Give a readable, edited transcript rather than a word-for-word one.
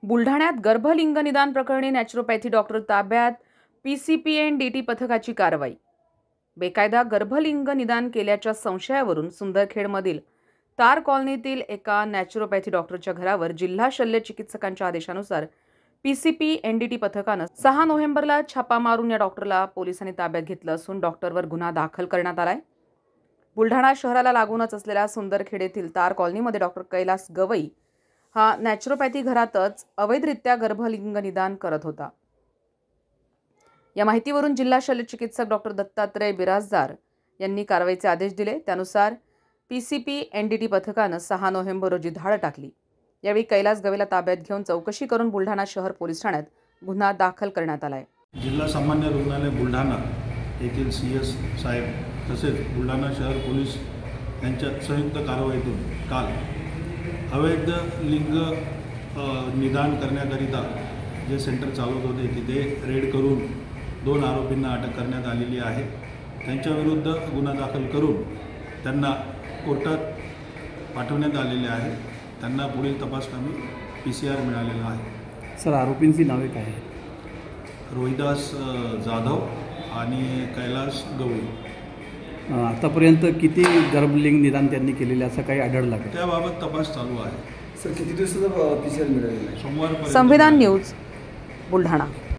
बुलढाण्यात गर्भलिंग निदान प्रकरणी नॅचरोपॅथी डॉक्टर ताब्यात, PCPNDT पथकाची कारवाई। बेकायदा गर्भलिंग निदान केल्याच्या संशयावरून सुंदरखेडमधील तार कॉलनीतील एका नॅचरोपॅथी डॉक्टरच्या घरावर जिल्हा शल्य चिकित्सकांच्या आदेशानुसार PCPNDT पथकानं 6 नोव्हेंबरला छापा मारून या डॉक्टरला पोलिसांनी ताब्यात घेतलं असून डॉक्टरवर गुन्हा दाखल करण्यात आलाय। बुलढाणा शहराला लागूनच असलेल्या सुंदरखेड येथील तार कॉलनीमध्ये डॉक्टर कैलास गवई हा नॅचरोपॅथी घरातच अवैधरित्या गर्भलिंग निदान करत होता। या माहितीवरून जिल्हा शल्य चिकित्सक डॉक्टर दत्तात्रय बिराजदार यांनी कारवाईचे आदेश दिले। त्यानुसार PCPNDT पथकानं 6 नोव्हेंबर रोजी धाड टाकली। यावेळी कैलास गवेला ताब्यात घेऊन चौकशी करून बुलढाणा शहर पोलीस ठाण्यात गुन्हा दाखल करण्यात आलाय। जिल्हा सामान्य रुग्णालय बुलढाणा येथील CS साहेब तसेच बुलढाणा शहर पोलीस यांच्या संयुक्त कारवाईतून काल अवैध लिंग निदान करण्याकरिता जे सेंटर चालवत होते तिथे रेड करून 2 आरोपींना अटक करण्यात आलेली आहे। त्यांच्याविरुद्ध गुन्हा दाखल करून त्यांना कोर्टात पाठवण्यात आलेले आहे। त्यांना पुढील तपासकामी PCR मिळालेला आहे। सर, आरोपींची नावे काय आहेत? रोहिदास जाधव आणि कैलास गवई। आतापर्यंत किती गर्भलिंग निदान त्यांनी केलेले असं काही आढळलं का? त्याबाबत तपास चालू आहे। सर, किती दिवसाचा PCR मिळालेला आहे? सोमवारपर्यंत। संविधान न्यूज बुलढाणा।